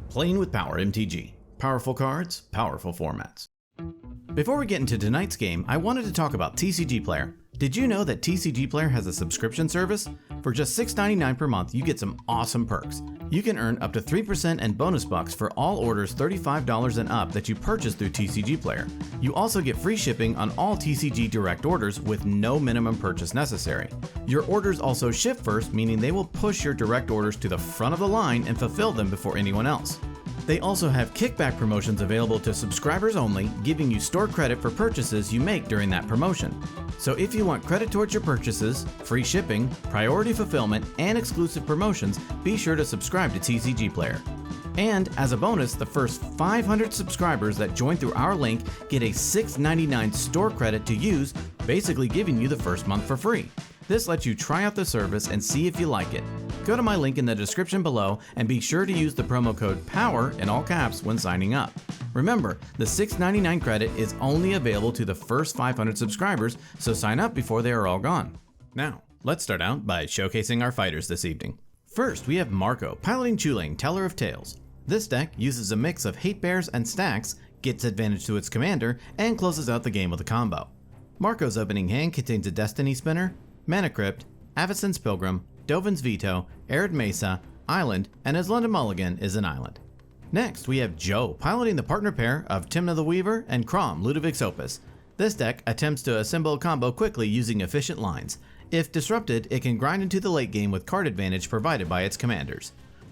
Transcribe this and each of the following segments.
Playing with Power MTG. Powerful cards, powerful formats. Before we get into tonight's game, I wanted to talk about TCG Player. Did you know that TCG Player has a subscription service? For just $6.99 per month, you get some awesome perks. You can earn up to 3% and bonus bucks for all orders $35 and up that you purchase through TCG Player. You also get free shipping on all TCG Direct orders with no minimum purchase necessary. Your orders also ship first, meaning they will push your direct orders to the front of the line and fulfill them before anyone else. They also have kickback promotions available to subscribers only, giving you store credit for purchases you make during that promotion. So if you want credit towards your purchases, free shipping, priority fulfillment, and exclusive promotions, be sure to subscribe to TCG Player. And as a bonus, the first 500 subscribers that join through our link get a $6.99 store credit to use, basically giving you the first month for free. This lets you try out the service and see if you like it. Go to my link in the description below and be sure to use the promo code POWER in all caps when signing up. Remember, the $6.99 credit is only available to the first 500 subscribers, so sign up before they are all gone. Now, let's start out by showcasing our fighters this evening. First, we have Marco, piloting Chulane, Teller of Tales. This deck uses a mix of Hate Bears and Stacks, gets advantage to its commander, and closes out the game with a combo. Marco's opening hand contains a Destiny Spinner, Mana Crypt, Avacyn's Pilgrim, Dovin's Veto, Arid Mesa, Island, and his London Mulligan is an island. Next, we have Joe, piloting the partner pair of Tymna the Weaver and Kraum, Ludovic's Opus. This deck attempts to assemble a combo quickly using efficient lines. If disrupted, it can grind into the late game with card advantage provided by its commanders.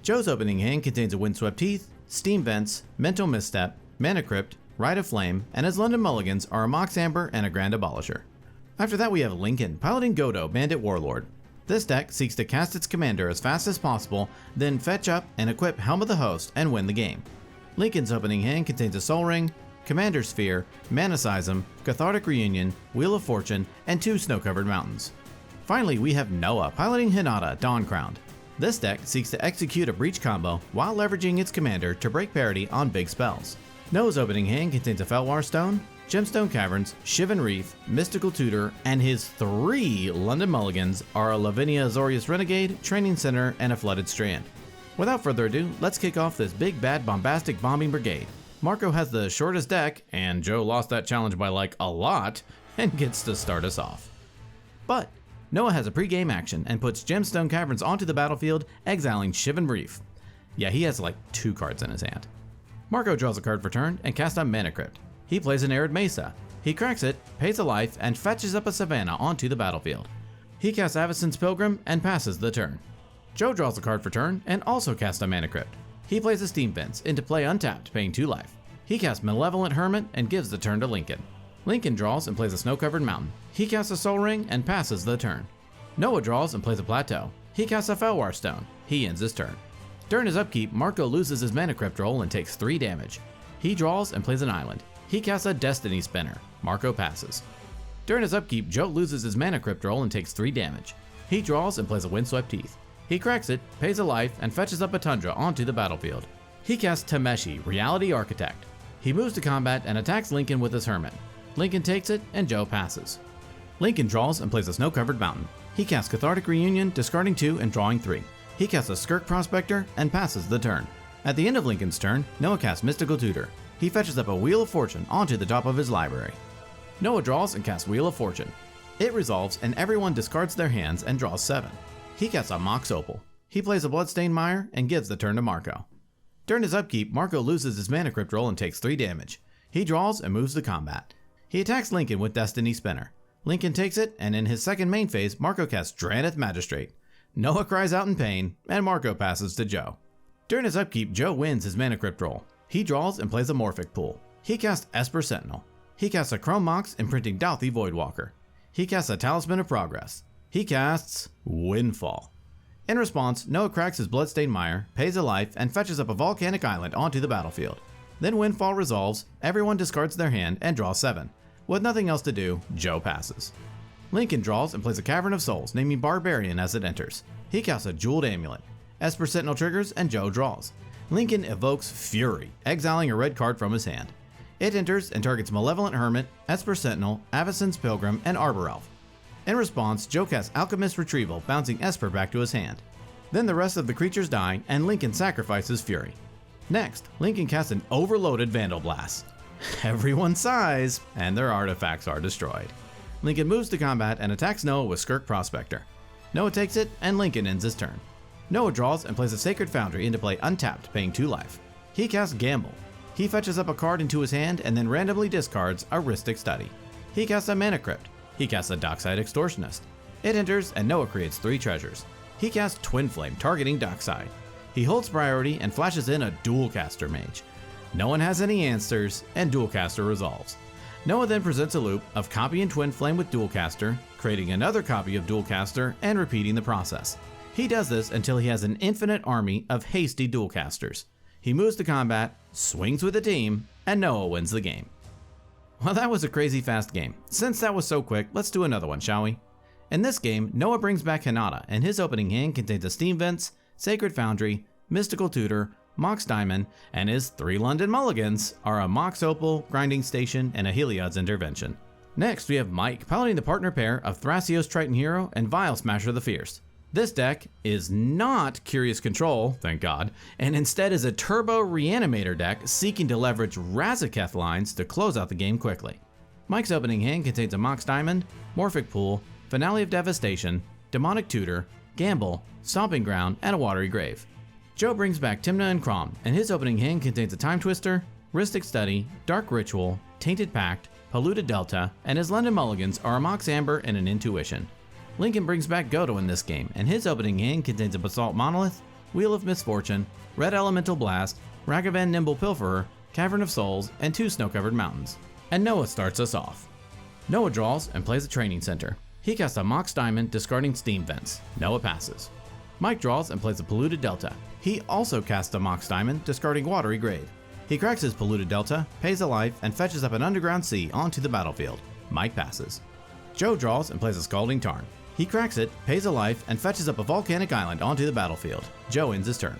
Joe's opening hand contains a Windswept Teeth, Steam Vents, Mental Misstep, Mana Crypt, Rite of Flame, and his London Mulligans are a Mox Amber and a Grand Abolisher. After that, we have Lincoln, piloting Godo, Bandit Warlord. This deck seeks to cast its commander as fast as possible, then fetch up and equip Helm of the Host and win the game. Lincoln's opening hand contains a Soul Ring, Commander Sphere, Mana Seism, Cathartic Reunion, Wheel of Fortune, and 2 Snow-Covered Mountains. Finally, we have Noah, piloting Hinata, Dawn Crowned. This deck seeks to execute a Breach combo while leveraging its commander to break parity on big spells. Noah's opening hand contains a Felwar Stone, Gemstone Caverns, Shivan Reef, Mystical Tutor, and his 3 London Mulligans are a Lavinia Azorius Renegade, Training Center, and a Flooded Strand. Without further ado, let's kick off this big bad bombastic bombing brigade. Marco has the shortest deck, and Joe lost that challenge by like a lot, and gets to start us off. But Noah has a pre-game action and puts Gemstone Caverns onto the battlefield, exiling Shivan Reef. Yeah, he has like 2 cards in his hand. Marco draws a card for turn and casts a Mana Crypt. He plays an Arid Mesa. He cracks it, pays a life, and fetches up a Savannah onto the battlefield. He casts Avacyn's Pilgrim and passes the turn. Joe draws a card for turn and also casts a Mana Crypt. He plays a Steam Fence into play untapped, paying 2 life. He casts Malevolent Hermit and gives the turn to Lincoln. Lincoln draws and plays a Snow-Covered Mountain. He casts a Soul Ring and passes the turn. Noah draws and plays a Plateau. He casts a Felwar Stone. He ends his turn. During his upkeep, Marco loses his Mana Crypt roll and takes 3 damage. He draws and plays an Island. He casts a Destiny Spinner. Marco passes. During his upkeep, Joe loses his Mana Crypt roll and takes 3 damage. He draws and plays a Windswept Teeth. He cracks it, pays a life, and fetches up a Tundra onto the battlefield. He casts Tameshi, Reality Architect. He moves to combat and attacks Lincoln with his Hermit. Lincoln takes it, and Joe passes. Lincoln draws and plays a Snow-Covered Mountain. He casts Cathartic Reunion, discarding 2 and drawing 3. He casts a Skirk Prospector and passes the turn. At the end of Lincoln's turn, Noah casts Mystical Tutor. He fetches up a Wheel of Fortune onto the top of his library. Noah draws and casts Wheel of Fortune. It resolves and everyone discards their hands and draws 7. He casts a Mox Opal. He plays a Bloodstained Mire and gives the turn to Marco. During his upkeep, Marco loses his Mana Crypt roll and takes 3 damage. He draws and moves to combat. He attacks Lincoln with Destiny Spinner. Lincoln takes it, and in his second main phase, Marco casts Drannith Magistrate. Noah cries out in pain, and Marco passes to Joe. During his upkeep, Joe wins his Mana Crypt roll. He draws and plays a Morphic Pool. He casts Esper Sentinel. He casts a Chrome Mox, imprinting Dauthi Voidwalker. He casts a Talisman of Progress. He casts Windfall. In response, Noah cracks his Bloodstained Mire, pays a life, and fetches up a Volcanic Island onto the battlefield. Then Windfall resolves, everyone discards their hand, and draws 7. With nothing else to do, Joe passes. Lincoln draws and plays a Cavern of Souls, naming Barbarian as it enters. He casts a Jeweled Amulet. Esper Sentinel triggers, and Joe draws. Lincoln evokes Fury, exiling a red card from his hand. It enters and targets Malevolent Hermit, Esper Sentinel, Avacyn's Pilgrim, and Arbor Elf. In response, Joe casts Alchemist Retrieval, bouncing Esper back to his hand. Then the rest of the creatures die, and Lincoln sacrifices Fury. Next, Lincoln casts an overloaded Vandal Blast. Everyone sighs, and their artifacts are destroyed. Lincoln moves to combat and attacks Noah with Skirk Prospector. Noah takes it, and Lincoln ends his turn. Noah draws and plays a Sacred Foundry into play untapped, paying 2 life. He casts Gamble. He fetches up a card into his hand and then randomly discards a Rhystic Study. He casts a Mana Crypt. He casts a Dockside Extortionist. It enters and Noah creates 3 treasures. He casts Twin Flame, targeting Dockside. He holds priority and flashes in a Dualcaster Mage. No one has any answers, and Dualcaster resolves. Noah then presents a loop of copying Twin Flame with Dualcaster, creating another copy of Dualcaster, and repeating the process. He does this until he has an infinite army of hasty Dualcasters. He moves to combat, swings with the team, and Noah wins the game. Well, that was a crazy fast game. Since that was so quick, let's do another one, shall we? In this game, Noah brings back Hinata, and his opening hand contains a Steam Vents, Sacred Foundry, Mystical Tutor, Mox Diamond, and his 3 London Mulligans are a Mox Opal, Grinding Station, and a Heliod's Intervention. Next, we have Mike piloting the partner pair of Thrasios Triton Hero and Vile Smasher the Fierce. This deck is not Curious Control, thank God, and instead is a Turbo Reanimator deck seeking to leverage Razaketh lines to close out the game quickly. Mike's opening hand contains a Mox Diamond, Morphic Pool, Finale of Devastation, Demonic Tutor, Gamble, Stomping Ground, and a Watery Grave. Joe brings back Tymna and Kraum, and his opening hand contains a Time Twister, Rhystic Study, Dark Ritual, Tainted Pact, Polluted Delta, and his London Mulligans are a Mox Amber and an Intuition. Lincoln brings back Godo in this game, and his opening hand contains a Basalt Monolith, Wheel of Misfortune, Red Elemental Blast, Ragavan Nimble Pilferer, Cavern of Souls, and 2 Snow-Covered Mountains. And Noah starts us off. Noah draws and plays a Training Center. He casts a Mox Diamond, discarding Steam Vents. Noah passes. Mike draws and plays a Polluted Delta. He also casts a Mox Diamond, discarding Watery Grave. He cracks his Polluted Delta, pays a life, and fetches up an Underground Sea onto the battlefield. Mike passes. Joe draws and plays a Scalding Tarn. He cracks it, pays a life, and fetches up a Volcanic Island onto the battlefield. Joe ends his turn.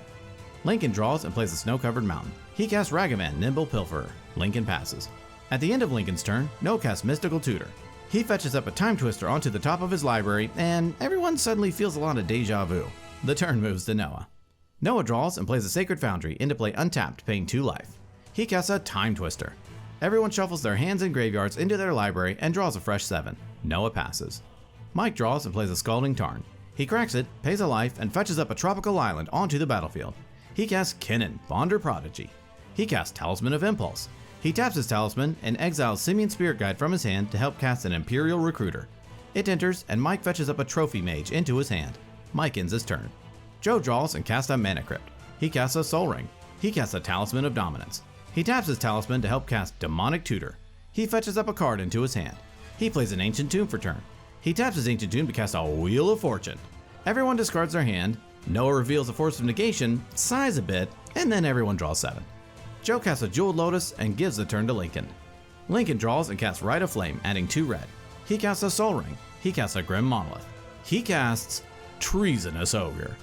Lincoln draws and plays a Snow-Covered Mountain. He casts Ragavan Nimble Pilferer. Lincoln passes. At the end of Lincoln's turn, Noah casts Mystical Tutor. He fetches up a Time Twister onto the top of his library, and everyone suddenly feels a lot of deja vu. The turn moves to Noah. Noah draws and plays a Sacred Foundry into play untapped, paying 2 life. He casts a Time Twister. Everyone shuffles their hands and graveyards into their library and draws a fresh 7. Noah passes. Mike draws and plays a Scalding Tarn. He cracks it, pays a life, and fetches up a Tropical Island onto the battlefield. He casts Kinnan, Bonder Prodigy. He casts Talisman of Impulse. He taps his Talisman and exiles Simian Spirit Guide from his hand to help cast an Imperial Recruiter. It enters, and Mike fetches up a Trophy Mage into his hand. Mike ends his turn. Joe draws and casts a Mana Crypt. He casts a Soul Ring. He casts a Talisman of Dominance. He taps his Talisman to help cast Demonic Tutor. He fetches up a card into his hand. He plays an Ancient Tomb for turn. He taps his Ancient Tomb to cast a Wheel of Fortune. Everyone discards their hand. Noah reveals a Force of Negation, sighs a bit, and then everyone draws 7. Joe casts a Jeweled Lotus and gives the turn to Lincoln. Lincoln draws and casts Rite of Flame, adding 2 red. He casts a Soul Ring. He casts a Grim Monolith. He casts Treasonous Ogre.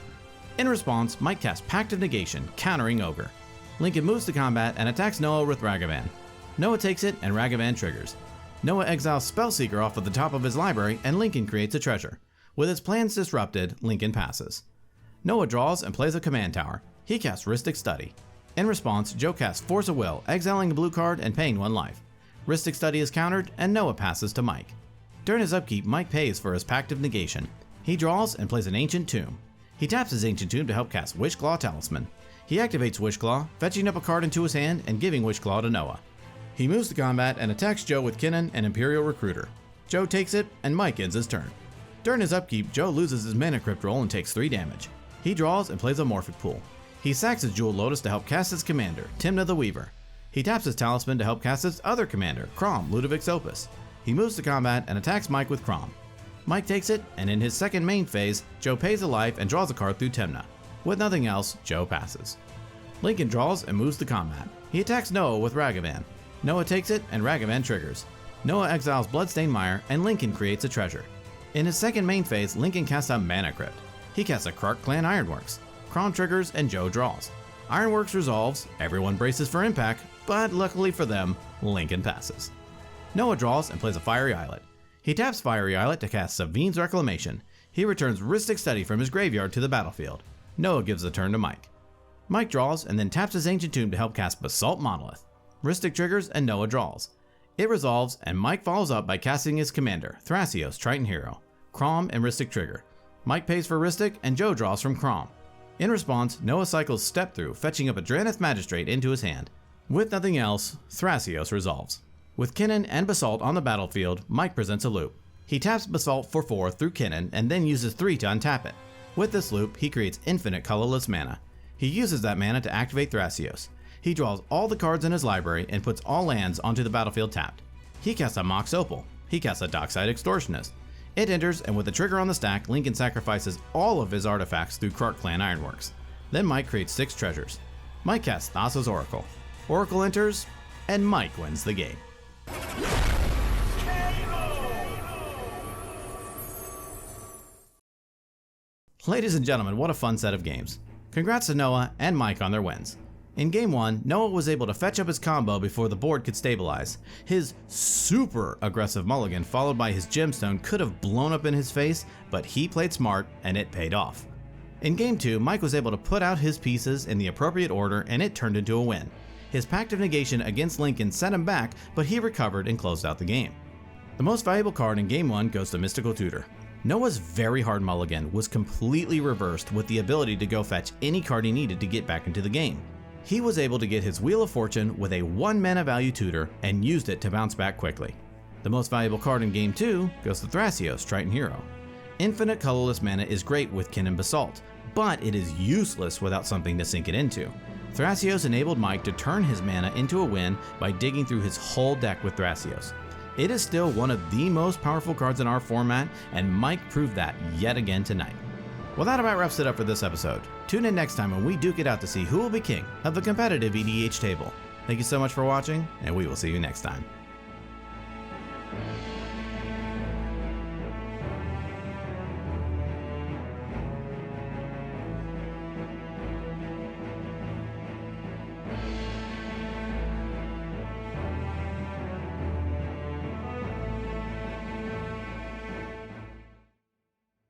In response, Mike casts Pact of Negation, countering Ogre. Lincoln moves to combat and attacks Noah with Ragavan. Noah takes it and Ragavan triggers. Noah exiles Spellseeker off of the top of his library and Lincoln creates a treasure. With his plans disrupted, Lincoln passes. Noah draws and plays a Command Tower. He casts Rhystic Study. In response, Joe casts Force of Will, exiling a blue card and paying 1 life. Rhystic Study is countered and Noah passes to Mike. During his upkeep, Mike pays for his Pact of Negation. He draws and plays an Ancient Tomb. He taps his Ancient Tomb to help cast Wishclaw Talisman. He activates Wishclaw, fetching up a card into his hand and giving Wishclaw to Noah. He moves to combat and attacks Joe with Kinnan and Imperial Recruiter. Joe takes it, and Mike ends his turn. During his upkeep, Joe loses his Mana Crypt roll and takes 3 damage. He draws and plays a Morphic Pool. He sacks his Jeweled Lotus to help cast his commander, Tymna the Weaver. He taps his Talisman to help cast his other commander, Kraum, Ludovic's Opus. He moves to combat and attacks Mike with Kraum. Mike takes it, and in his second main phase, Joe pays a life and draws a card through Tymna. With nothing else, Joe passes. Lincoln draws and moves to combat. He attacks Noah with Ragavan. Noah takes it, and Ragavan triggers. Noah exiles Bloodstained Mire, and Lincoln creates a treasure. In his second main phase, Lincoln casts a Mana Crypt. He casts a Krark Clan Ironworks. Kraum triggers, and Joe draws. Ironworks resolves, everyone braces for impact, but luckily for them, Lincoln passes. Noah draws and plays a Fiery Islet. He taps Fiery Islet to cast Savine's Reclamation. He returns Rhystic Study from his graveyard to the battlefield. Noah gives the turn to Mike. Mike draws and then taps his Ancient Tomb to help cast Basalt Monolith. Rhystic triggers and Noah draws. It resolves and Mike follows up by casting his commander, Thrasios, Triton Hero, Kraum and Rhystic trigger. Mike pays for Rhystic and Joe draws from Kraum. In response, Noah cycles Step Through, fetching up a Drannith Magistrate into his hand. With nothing else, Thrasios resolves. With Kinnan and Basalt on the battlefield, Mike presents a loop. He taps Basalt for 4 through Kinnan and then uses 3 to untap it. With this loop, he creates infinite colorless mana. He uses that mana to activate Thrasios. He draws all the cards in his library and puts all lands onto the battlefield tapped. He casts a Mox Opal. He casts a Dockside Extortionist. It enters, and with a trigger on the stack, Lincoln sacrifices all of his artifacts through Krark Clan Ironworks. Then Mike creates 6 treasures. Mike casts Thassa's Oracle. Oracle enters, and Mike wins the game. Ladies and gentlemen, what a fun set of games. Congrats to Noah and Mike on their wins. In Game 1, Noah was able to fetch up his combo before the board could stabilize. His super aggressive mulligan followed by his gemstone could have blown up in his face, but he played smart and it paid off. In Game 2, Mike was able to put out his pieces in the appropriate order and it turned into a win. His Pact of Negation against Lincoln set him back, but he recovered and closed out the game. The most valuable card in Game 1 goes to Mystical Tutor. Noah's very hard mulligan was completely reversed with the ability to go fetch any card he needed to get back into the game. He was able to get his Wheel of Fortune with a 1 mana value tutor and used it to bounce back quickly. The most valuable card in Game 2 goes to Thrasios, Triton Hero. Infinite colorless mana is great with Kinnan Basalt, but it is useless without something to sink it into. Thrasios enabled Mike to turn his mana into a win by digging through his whole deck with Thrasios. It is still one of the most powerful cards in our format, and Mike proved that yet again tonight. Well, that about wraps it up for this episode. Tune in next time when we duke it out to see who will be king of the competitive EDH table. Thank you so much for watching, and we will see you next time.